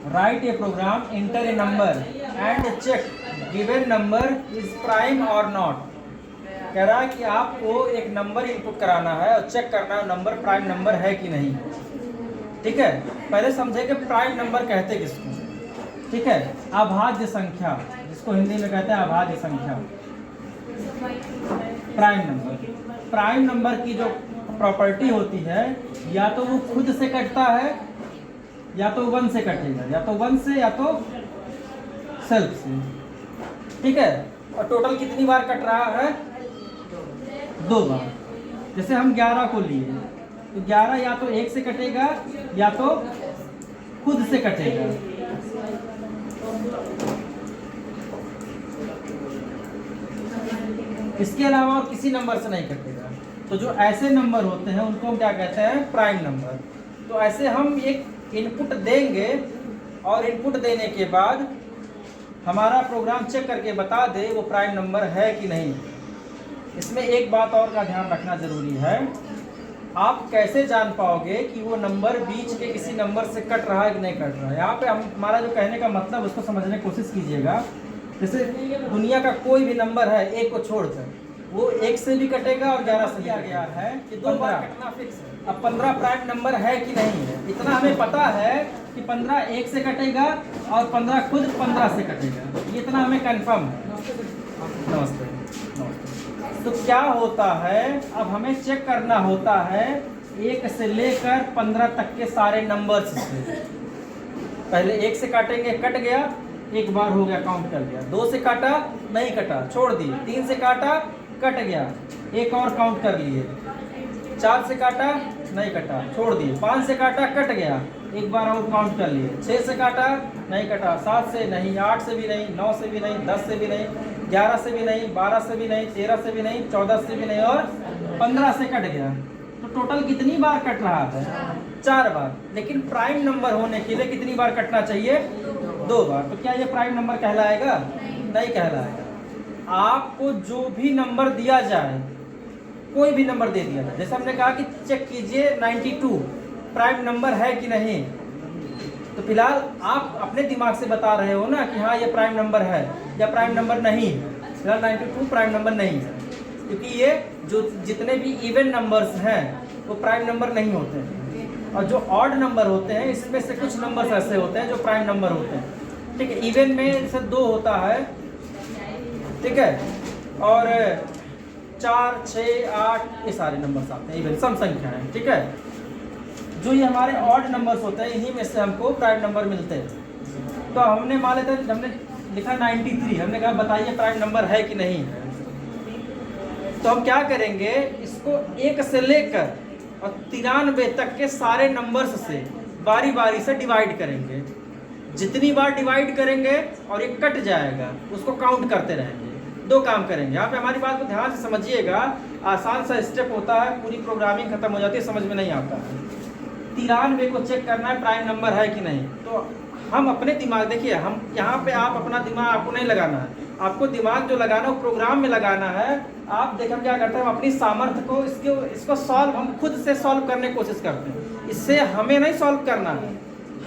Right a program, enter a number and check given number is prime और not. कह रहा है कि आपको एक नंबर इनपुट कराना है और चेक करना है नंबर प्राइम नंबर है कि नहीं। ठीक है, पहले समझे कि प्राइम नंबर कहते किसको। ठीक है, अभाज्य संख्या, जिसको हिंदी में कहते हैं अभाज्य संख्या, प्राइम नंबर। प्राइम नंबर की जो प्रॉपर्टी होती है, या तो वो खुद से कटता है या तो 1 से कटेगा, या तो 1 से या तो सेल्फ से। ठीक है, और टोटल कितनी बार कट रहा है? 2 बार। जैसे हम 11 को लिए तो 11 या तो 1 से कटेगा या तो खुद से कटेगा। इसके अलावा और किसी नंबर से नहीं कटेगा। तो जो ऐसे नंबर होते हैं उनको हम क्या कहते हैं? Prime number. तो ऐसे हम एक इनपुट देंगे और इनपुट देने के बाद हमारा प्रोग्राम चेक करके बता दे वो प्राइम नंबर है कि नहीं। इसमें एक बात और का ध्यान रखना जरूरी है, आप कैसे जान पाओगे कि वो नंबर बीच के किसी नंबर से कट रहा है कि नहीं कट रहा है। यहाँ पे हमारा जो कहने का मतलब उसको समझने की कोशिश कीजिएगा। जैसे दुनिया का कोई भी नंबर है 1 को छोड़कर, वो 1 से भी कटेगा और 11 से भी आ गया है कि 2 बार कटना फिक्स है। अब 15 प्राइम नंबर है कि नहीं है, इतना हमें पता है कि 15 1 से कटेगा और 15 खुद 15 से कटेगा, ये इतना हमें कंफर्म है। नमस्ते। तो क्या होता है, अब हमें चेक करना होता है 1 से लेकर 15 तक के सारे नंबर्स से। पहले 1 से काटेंगे, कट गया, 1 बार हो गया, काउंट कर गया। 2 से काटा, नहीं कटा, छोड़ दिए। 3 से काटा, कट गया, 1 और काउंट कर लिए। 4 से काटा, नहीं कटा, छोड़ दिए। 5 से काटा, कट गया, 1 बार और काउंट कर लिए। 6 से काटा, नहीं कटा, 7 से नहीं, 8 से भी नहीं, 9 से भी नहीं, 10 से भी नहीं, 11 से भी नहीं, 12 से भी नहीं, 13 से भी नहीं, 14 से भी नहीं और 15 से कट गया। तो टोटल कितनी बार कट रहा है? 4 बार। लेकिन प्राइम नंबर होने के लिए कितनी बार कटना चाहिए? 2 बार। तो क्या ये प्राइम नंबर कहलाएगा? नहीं कहलाएगा। आपको जो भी नंबर दिया जाए, कोई भी नंबर दे दिया जाए, जैसे हमने कहा कि चेक कीजिए 92 प्राइम नंबर है कि नहीं, तो फिलहाल आप अपने दिमाग से बता रहे हो ना कि हाँ ये प्राइम नंबर है या प्राइम नंबर नहीं है। फिलहाल 92 प्राइम नंबर नहीं है, क्योंकि ये जो जितने भी इवन नंबर्स हैं वो प्राइम नंबर नहीं होते हैं। और जो ऑड नंबर होते हैं, इसमें से कुछ नंबर्स ऐसे होते हैं जो प्राइम नंबर होते हैं। ठीक है, इवन में से 2 होता है, ठीक है, और 4, 6, 8 ये सारे नंबर्स आते हैं, इवन सम संख्या है। ठीक है, जो ये हमारे ऑड नंबर्स होते हैं, इन्हीं में से हमको प्राइम नंबर मिलते हैं। तो हमने मान लेते हैं, हमने लिखा 93, हमने कहा बताइए प्राइम नंबर है कि नहीं है। तो हम क्या करेंगे, इसको 1 से लेकर और 93 तक के सारे नंबर्स से बारी बारी से डिवाइड करेंगे। जितनी बार डिवाइड करेंगे और ये कट जाएगा, उसको काउंट करते रहेंगे। 2 काम करेंगे। यहाँ पे हमारी बात को ध्यान से समझिएगा, आसान सा स्टेप होता है, पूरी प्रोग्रामिंग खत्म हो जाती है, समझ में नहीं आता है। 93 को चेक करना है प्राइम नंबर है कि नहीं। तो हम अपने दिमाग, देखिए हम यहाँ पे, आप अपना दिमाग आपको नहीं लगाना है, आपको दिमाग जो लगाना है वो प्रोग्राम में लगाना है। आप देखो क्या करते हैं, हम अपनी सामर्थ्य को इसको सॉल्व, हम खुद से सॉल्व करने की कोशिश करते हैं। इससे हमें नहीं सॉल्व करना है,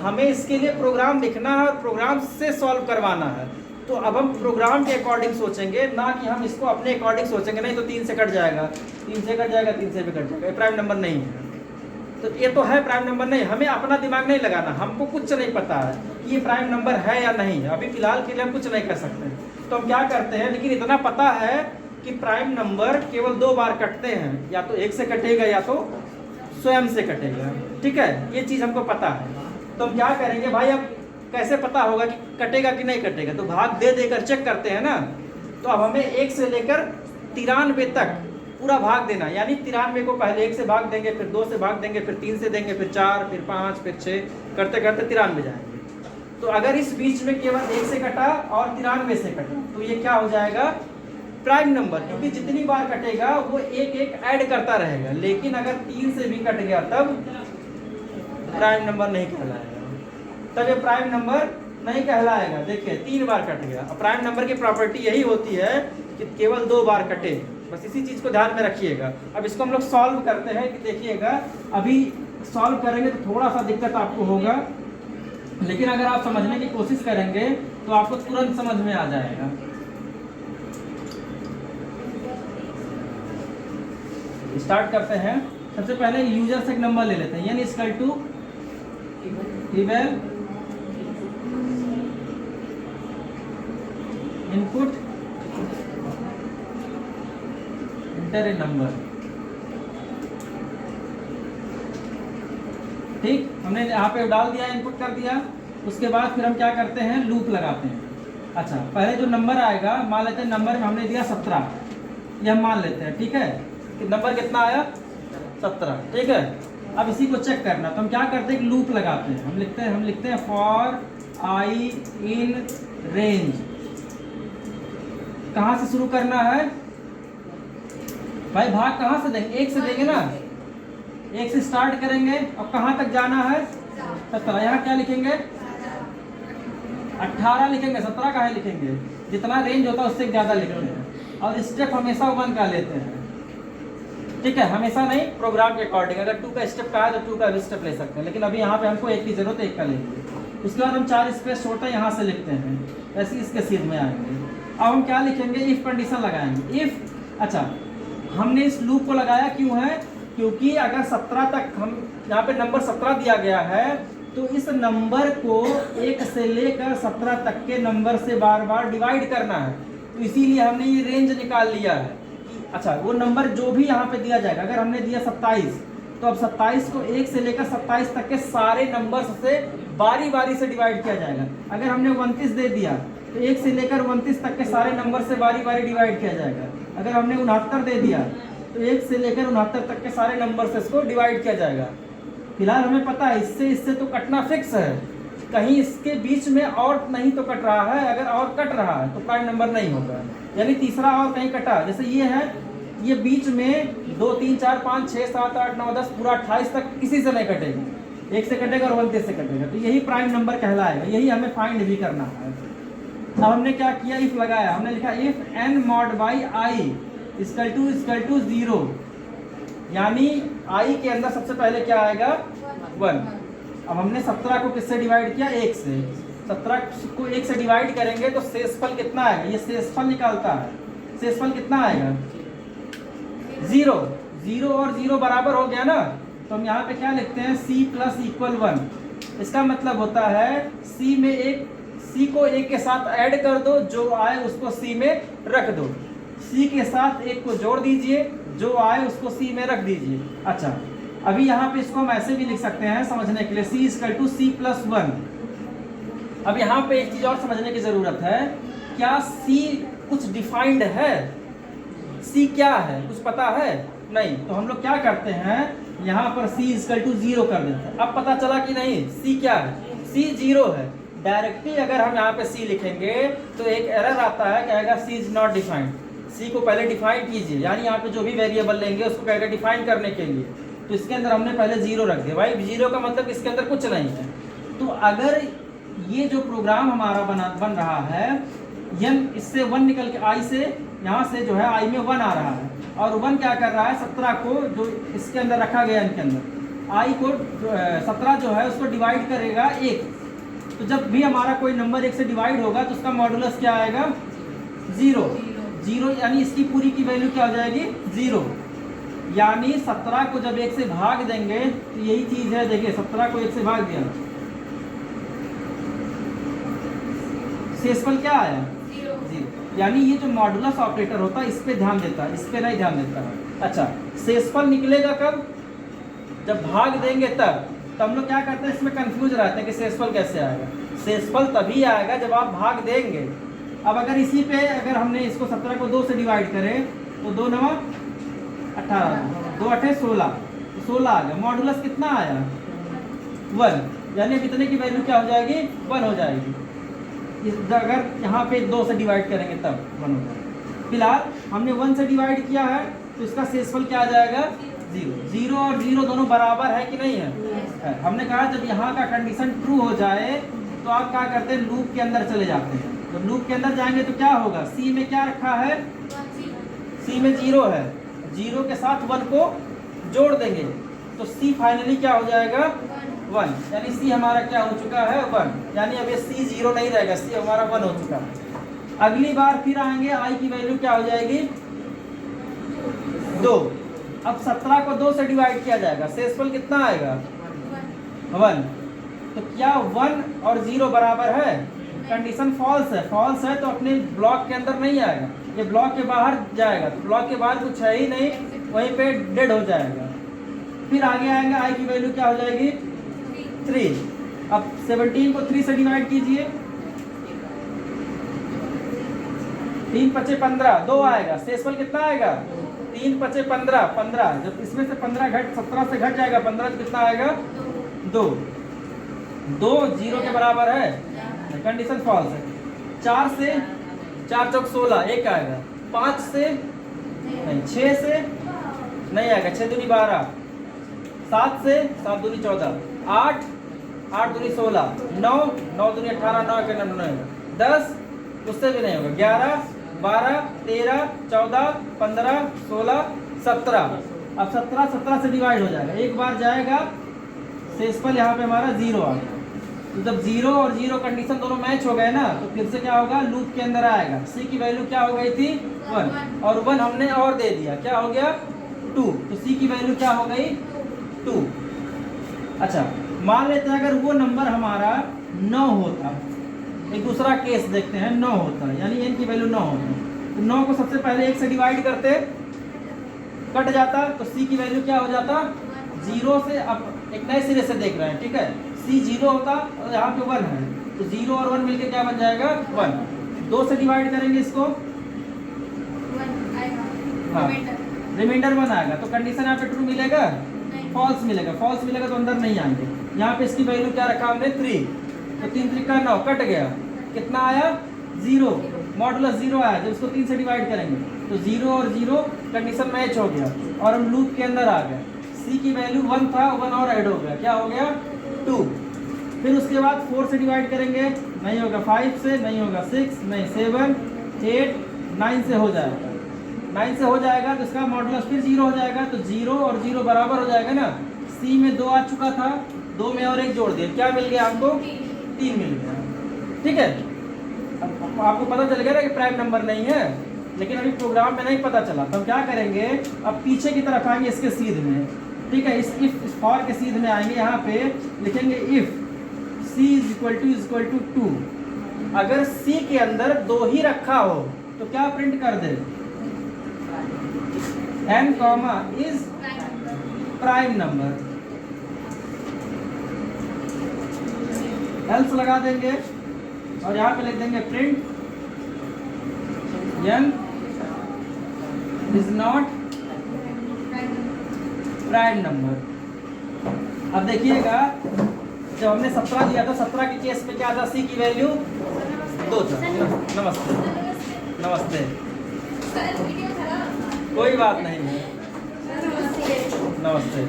हमें इसके लिए प्रोग्राम लिखना है और प्रोग्राम से सॉल्व करवाना है। तो अब हम प्रोग्राम के अकॉर्डिंग सोचेंगे, ना कि हम इसको अपने अकॉर्डिंग सोचेंगे। नहीं तो 3 से कट जाएगा, 3 से कट जाएगा, 3 से भी कट जाएगा, ये प्राइम नंबर नहीं है। तो ये तो है प्राइम नंबर नहीं, हमें अपना दिमाग नहीं लगाना, हमको कुछ नहीं पता है कि ये प्राइम नंबर है या नहीं है। अभी फिलहाल के लिए हम कुछ नहीं कर सकते। तो हम क्या करते हैं, लेकिन इतना पता है कि प्राइम नंबर केवल 2 बार कटते हैं, या तो 1 से कटेगा या तो स्वयं से कटेगा। ठीक है, ये चीज़ हमको पता है। तो हम क्या करेंगे भाई, अब कैसे पता होगा कि कटेगा कि नहीं कटेगा? तो भाग दे देकर चेक करते हैं ना। तो अब हमें 1 से लेकर 93 तक पूरा भाग देना, यानी 93 को पहले 1 से भाग देंगे, फिर 2 से भाग देंगे, फिर 3 से देंगे, फिर 4, फिर 5, फिर 6, करते करते 93 जाएंगे। तो अगर इस बीच में केवल 1 से कटा और 93 से कटा, तो ये क्या हो जाएगा? प्राइम नंबर, क्योंकि जितनी बार कटेगा वो 1 ऐड करता रहेगा। लेकिन अगर 3 से भी कट गया तब प्राइम नंबर नहीं कहलाएगा, तब ये प्राइम नंबर नहीं कहलाएगा। देखिए 3 बार कट गया। अब प्राइम नंबर की प्रॉपर्टी यही होती है कि केवल 2 बार कटे, बस इसी चीज़ को ध्यान में रखिएगा। अब इसको हम लोग सॉल्व करते हैं कि देखिएगा, अभी सॉल्व करेंगे तो थोड़ा सा दिक्कत आपको होगा। लेकिन अगर आप समझने की कोशिश करेंगे तो आपको तुरंत समझ में आ जाएगा। स्टार्ट करते हैं। सबसे पहले यूजर से एक नंबर ले लेते हैं, यानी equal to eval input enter a number. ठीक, हमने यहाँ पे डाल दिया, इनपुट कर दिया। उसके बाद फिर हम क्या करते हैं, लूप लगाते हैं। अच्छा, पहले जो नंबर आएगा, मान लेते हैं नंबर में हमने दिया 17, ये हम मान लेते हैं। ठीक है, कि नंबर कितना आया 17। ठीक है, अब इसी को चेक करना, तो हम क्या करते हैं, एक लूप लगाते हैं। हम लिखते हैं फॉर आई इन रेंज। कहाँ से शुरू करना है भाई, भाग कहाँ से देंगे, एक से देंगे ना, एक से स्टार्ट करेंगे। और कहाँ तक जाना है 17। यहाँ क्या लिखेंगे 18 लिखेंगे, 17 कहाँ लिखेंगे, जितना रेंज होता है उससे ज़्यादा लिखते हैं। और स्टेप हमेशा 1 का लेते हैं। ठीक है, हमेशा नहीं, प्रोग्राम के अकॉर्डिंग। अगर 2 का स्टेप का है तो 2 का भी स्टेप ले सकते हैं, लेकिन अभी यहाँ पे हमको 1 की जरूरत है, 1 का लेंगे। उसके बाद हम 4 स्पेस छोटे यहाँ से लिखते हैं, ऐसे इसके सीध में आएंगे। अब हम क्या लिखेंगे, इफ कंडीशन लगाएंगे। इफ, अच्छा हमने इस लूप को लगाया क्यों है, क्योंकि अगर 17 तक, हम यहाँ पे नंबर 17 दिया गया है, तो इस नंबर को 1 से लेकर 17 तक के नंबर से बार बार डिवाइड करना है। तो इसीलिए हमने ये रेंज निकाल लिया है। अच्छा, वो नंबर जो भी यहाँ पे दिया जाएगा, अगर हमने दिया 27, तो अब 27 को 1 से लेकर 27 तक के सारे नंबर्स से बारी बारी से डिवाइड किया जाएगा। अगर हमने 29 दे दिया तो 1 से लेकर 29 तक के सारे नंबर से बारी बारी डिवाइड किया जाएगा। अगर हमने 69 दे दिया तो 1 से लेकर 69 तक के सारे नंबर से इसको डिवाइड किया जाएगा। फिलहाल हमें पता है इससे तो कटना फिक्स है, कहीं इसके बीच में और नहीं तो कट रहा है। अगर और कट रहा है तो प्राइम नंबर नहीं होगा, यानी तीसरा और कहीं कटा, जैसे ये है, ये बीच में 2 3 4 5 6 7 8 9 10 पूरा 28 तक किसी से नहीं कटेगी, 1 से कटेगा और 29 से कटेगा, तो यही प्राइम नंबर कहलाएगा। यही हमें फाइंड भी करना है। अब हमने क्या किया, इफ लगाया, हमने लिखा if n mod by i equal to 0, यानी i के अंदर सबसे पहले क्या आएगा 1। अब हमने 17 को किससे डिवाइड किया, 1 से। 17 को 1 से डिवाइड करेंगे तो शेषफल कितना आएगा, ये शेषफल निकालता है। शेषफल कितना आएगा 0। 0 और 0 बराबर हो गया ना, तो हम यहाँ पे क्या लिखते हैं, c प्लस इक्वल 1। इसका मतलब होता है c में एक, c को 1 के साथ ऐड कर दो, जो आए उसको c में रख दो। c के साथ 1 को जोड़ दीजिए, जो आए उसको c में रख दीजिए। अच्छा, अभी यहाँ पे इसको हम ऐसे भी लिख सकते हैं समझने के लिए, c equal to c plus 1। अब यहाँ पे एक चीज और समझने की जरूरत है, क्या c कुछ डिफाइंड है, c क्या है कुछ पता है नहीं, तो हम लोग क्या करते हैं, यहाँ पर c इक्वल टू 0 कर देते हैं। अब पता चला कि नहीं c क्या है, c 0 है। डायरेक्टली अगर हम यहाँ पे c लिखेंगे तो एक एरर आता है, कहेगा c is not defined. c को पहले डिफाइन कीजिए, यानी यहाँ पे जो भी वेरिएबल लेंगे उसको कहेगा डिफाइन करने के लिए, तो इसके अंदर हमने पहले 0 रख दिया। भाई 0 का मतलब इसके अंदर कुछ नहीं है। तो अगर ये जो प्रोग्राम हमारा बन रहा है, n इससे 1 निकल के i से, यहाँ से जो है i में 1 आ रहा है, और 1 क्या कर रहा है, 17 को जो इसके अंदर रखा गया, इनके अंदर i को 17 जो है उसको डिवाइड करेगा 1। तो जब भी हमारा कोई नंबर 1 से डिवाइड होगा तो उसका मॉडुलस क्या आएगा 0। 0 यानी इसकी पूरी की वैल्यू क्या हो जाएगी 0। यानी 17 को जब 1 से भाग देंगे तो यही चीज है, देखिए 17 को 1 से भाग दिया, शेषफल क्या आया 0। यानी ये जो मॉडुलस ऑपरेटर होता है इस पे ध्यान देता है, इस पे नहीं ध्यान देता है। अच्छा, शेषफल निकलेगा कब, जब भाग देंगे तब। तो हम लोग क्या करते हैं, इसमें कंफ्यूज रहते हैं कि शेषफल कैसे आएगा। शेषफल तभी आएगा जब आप भाग देंगे। अब अगर इसी पे अगर हमने इसको 17 को 2 से डिवाइड करें तो 2 9 18, 2 8 16, 16 आ गया। मॉडुलस कितना आया 1, यानी कितने की वैल्यू क्या हो जाएगी 1 हो जाएगी। अगर यहाँ पे 2 से डिवाइड करेंगे तब 1 हो जाएगा। फिलहाल हमने 1 से डिवाइड किया है तो इसका शेषफल क्या आ जाएगा 0। 0 और 0 दोनों बराबर है कि नहीं है, हमने कहा जब यहाँ का कंडीशन ट्रू हो जाए तो आप क्या करते हैं, लूप के अंदर चले जाते हैं। तो लूप के अंदर जाएंगे तो क्या होगा, c में क्या रखा है, c में 0 है, 0 के साथ 1 को जोड़ देंगे तो c फाइनली क्या हो जाएगा 1, यानी सी हमारा क्या हो चुका है 1, यानी अब ये सी 0 नहीं रहेगा, सी हमारा 1 हो चुका है। अगली बार फिर आएंगे, आई की वैल्यू क्या हो जाएगी 2। अब 17 को 2 से डिवाइड किया जाएगा, शेषफल कितना आएगा 1। तो क्या 1 और 0 बराबर है? कंडीशन फॉल्स है, फॉल्स है तो अपने ब्लॉक के अंदर नहीं आएगा, ये ब्लॉक के बाहर जाएगा, तो ब्लॉक के बाहर कुछ है ही नहीं, वहीं पे डेड हो जाएगा। फिर आगे आएंगे, आई की वैल्यू क्या हो जाएगी 3। अब 17 को 3 से डिवाइड कीजिए, 3 पचे 15, 2 आएगा, शेषफल कितना आएगा 3 पचे 15, 15 जब इसमें से 15 घट 17 से घट जाएगा 15 तो कितना आएगा 2, 2 0 के बराबर है, कंडीशन फॉल्स है। 4 से 4 चौक 16, 1 आएगा, 5 से नहीं, 6 से नहीं आएगा, 6 दूनी 12, 7 से 7 दूनी 14, 8 8 दूनी 16, 9 9 दूनी 18, 9 के 9 10, उससे भी नहीं होगा, 11 12 13 14 15 16 17। अब 17 से डिवाइड हो जाएगा, एक बार जाएगा, शेषफल यहाँ पे हमारा 0 आ गया। तो जब 0 और 0 कंडीशन दोनों मैच हो गए ना, तो फिर से क्या होगा, लूप के अंदर आएगा। सी की वैल्यू क्या हो गई थी 1, और 1 हमने और दे दिया, क्या हो गया 2, तो सी की वैल्यू क्या हो गई 2। अच्छा, मान लेते हैं अगर वो नंबर हमारा 9 होता, एक दूसरा केस देखते हैं, 9 होता है, यानी n की वैल्यू 9 होता, तो 9 को सबसे पहले 1 से डिवाइड करते, कट जाता, तो c की वैल्यू क्या हो जाता 0 से। अब एक नए सिरे से देख रहे हैं, ठीक है, c 0 होता और यहाँ पे 1 है, तो 0 और 1 मिलके क्या बन जाएगा 1। 2 से डिवाइड करेंगे इसको, हाँ, रिमाइंडर 1 आएगा, तो कंडीशन यहाँ पे ट्रू मिलेगा, फॉल्स मिलेगा, फॉल्स मिलेगा तो अंदर नहीं आएंगे। यहाँ पे इसकी वैल्यू क्या रखा हमने 3, तो 3 3 का 9, कट गया, कितना आया 0, मॉडुलस 0 आया, जब इसको 3 से डिवाइड करेंगे तो 0 और 0 कंडीशन मैच हो गया, और हम लूप के अंदर आ गए। c की वैल्यू 1 था, 1 और ऐड हो गया, क्या हो गया 2। फिर उसके बाद 4 से डिवाइड करेंगे, नहीं होगा, 5 से नहीं होगा, 6 नहीं, 7 8 9 से हो जाएगा, 9 से हो जाएगा तो इसका मॉडुलस फिर 0 हो जाएगा, तो 0 और 0 बराबर हो जाएगा ना। c में 2 आ चुका था, 2 में और 1 जोड़ दिया, क्या मिल गया हमको 3 मिल गया, ठीक है। अब आपको पता चल गया ना कि प्राइम नंबर नहीं है, लेकिन अभी प्रोग्राम में नहीं पता चला, तो हम क्या करेंगे, अब पीछे की तरफ आएंगे इसके सीध में, ठीक है, इस फॉर के सीध में आएंगे, यहाँ पे लिखेंगे if c is equal to 2, अगर c के अंदर 2 ही रखा हो तो क्या प्रिंट कर दे, n comma is prime number, else लगा देंगे और यहाँ पे लिख देंगे print n is not prime number. अब देखिएगा, जब हमने 17 दिया था, 17 के केस में क्या था, c की वैल्यू 2 था। नमस्ते नमस्ते, कोई बात नहीं है, नमस्ते,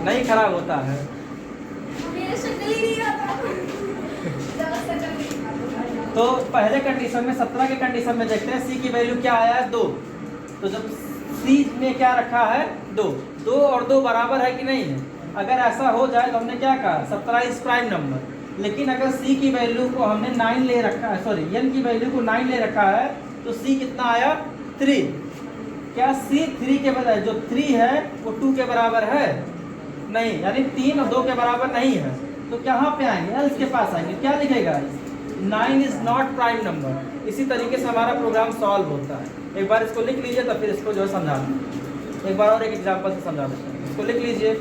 नहीं खराब होता है। तो पहले कंडीशन में 17 के कंडीशन में देखते हैं, c की वैल्यू क्या आया है 2, तो जब c में क्या रखा है 2, 2 और 2 बराबर है कि नहीं है, अगर ऐसा हो जाए तो हमने क्या कहा 17 इज प्राइम नंबर। लेकिन अगर c की वैल्यू को हमने 9 ले रखा है, सॉरी n की वैल्यू को 9 ले रखा है, तो c कितना आया 3। क्या c 3 के बजाय जो 3 है वो 2 के बराबर है नहीं, यानी 3 और 2 के बराबर नहीं है, तो कहाँ पे आएंगे, एल्स के पास आएंगे, क्या लिखेगा 9 इज नॉट प्राइम नंबर। इसी तरीके से हमारा प्रोग्राम सॉल्व होता है। एक बार इसको लिख लीजिए, तो फिर इसको जो है समझा दें, एक बार और एक एग्जांपल से समझा देते हैं। इसको लिख लीजिए,